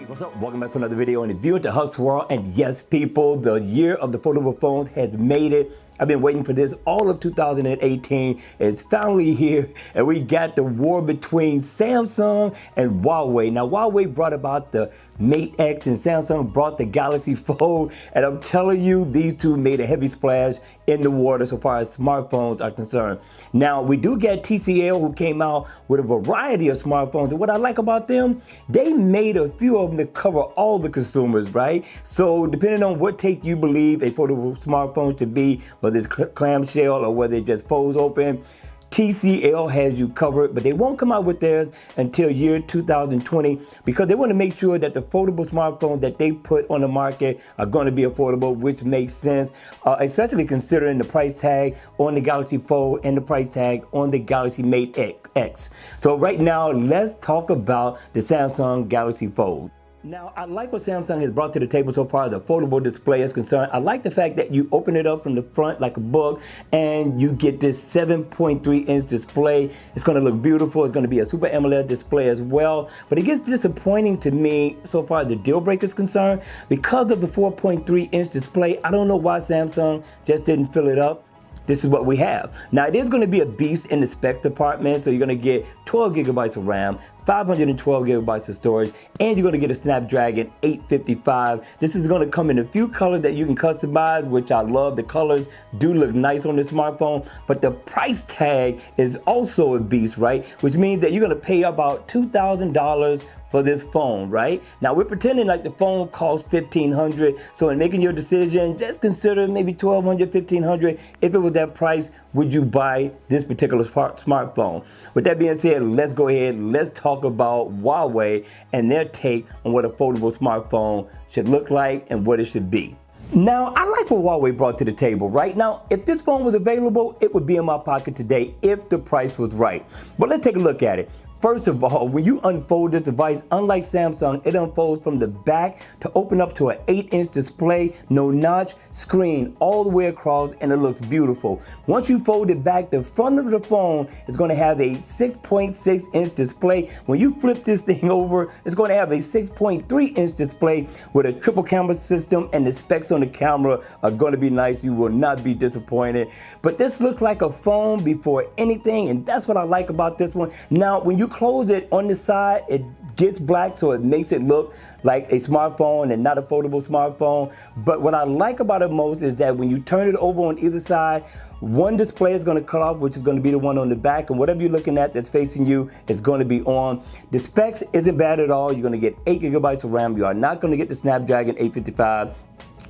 Hey, what's up? Welcome back to another video. And if you're at the Huck's World, and yes, people, the year of the foldable phones has made it. I've been waiting for this all of 2018. It's finally here, and we got the war between Samsung and Huawei. Now, Huawei brought about the Mate X, and Samsung brought the Galaxy Fold, and I'm telling you, these two made a heavy splash in the water so far as smartphones are concerned. Now, we do get TCL, who came out with a variety of smartphones, and what I like about them, they made a few of them to cover all the consumers, right? So, depending on what take you believe a foldable smartphone should be, whether it's clamshell or whether it just folds open, TCL has you covered, but they won't come out with theirs until year 2020 because they want to make sure that the foldable smartphones that they put on the market are going to be affordable, which makes sense, especially considering the price tag on the Galaxy Fold and the price tag on the Galaxy Mate X. So right now, let's talk about the Samsung Galaxy Fold. Now, I like what Samsung has brought to the table so far as the foldable display is concerned. I like the fact that you open it up from the front like a book and you get this 7.3-inch display. It's going to look beautiful. It's going to be a Super AMOLED display as well. But it gets disappointing to me so far as the deal breaker is concerned. Because of the 4.3-inch display, I don't know why Samsung just didn't fill it up. This is what we have. Now, it is going to be a beast in the spec department, so you're going to get 12 gigabytes of RAM, 512 gigabytes of storage, and you're going to get a Snapdragon 855. This is going to come in a few colors that you can customize, which I love. The colors do look nice on this smartphone, but the price tag is also a beast, right? Which means that you're going to pay about $2,000 for this phone, right? Now, we're pretending like the phone costs $1,500, so in making your decision, just consider maybe $1,200, $1,500. If it was that price, would you buy this particular smartphone? With that being said, let's go ahead, let's talk about Huawei and their take on what a foldable smartphone should look like and what it should be. Now, I like what Huawei brought to the table, right? Now, if this phone was available, it would be in my pocket today if the price was right. But let's take a look at it. First of all, when you unfold this device, unlike Samsung, it unfolds from the back to open up to an 8-inch display, no notch, screen all the way across, and it looks beautiful. Once you fold it back, the front of the phone is going to have a 6.6-inch display. When you flip this thing over, it's going to have a 6.3-inch display with a triple camera system, and the specs on the camera are going to be nice. You will not be disappointed. But this looks like a phone before anything, and that's what I like about this one. Now, when you close it on the side, it gets black, so it makes it look like a smartphone and not a foldable smartphone. But what I like about it most is that when you turn it over on either side, one display is going to cut off, which is going to be the one on the back, and whatever you're looking at that's facing you is going to be on. The specs isn't bad at all. You're going to get 8 gigabytes of RAM. You are not going to get the Snapdragon 855.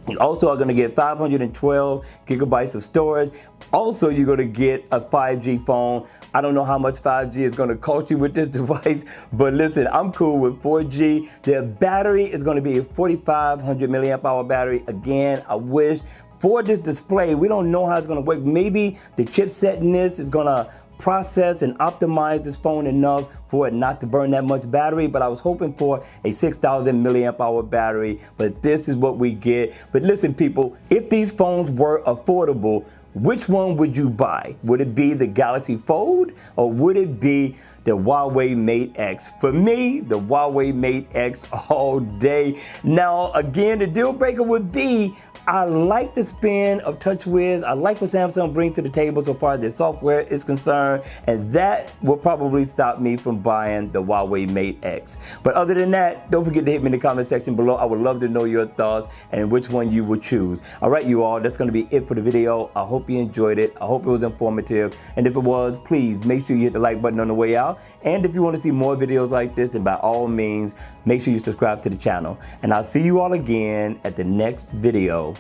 You also are going to get 512 gigabytes of storage. Also, you're going to get a 5G phone. I don't know how much 5G is going to cost you with this device, but listen, I'm cool with 4G. The battery is going to be a 4,500 milliamp hour battery. Again, I wish for this display, we don't know how it's going to work. Maybe the chipset in this is going to process and optimize this phone enough for it not to burn that much battery, but I was hoping for a 6,000 milliamp hour battery, but this is what we get. But listen, people, if these phones were affordable, which one would you buy? Would it be the Galaxy Fold or would it be the Huawei Mate X? For me, the Huawei Mate X all day. Now, again, the deal breaker would be, I like the spin of TouchWiz. I like what Samsung brings to the table so far as their software is concerned, and that will probably stop me from buying the Huawei Mate X. But other than that, don't forget to hit me in the comment section below. I would love to know your thoughts and which one you would choose. All right, you all, that's going to be it for the video. I hope you enjoyed it. I hope it was informative. And if it was, please make sure you hit the like button on the way out. And if you want to see more videos like this, then by all means, make sure you subscribe to the channel. And I'll see you all again at the next video.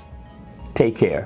Take care.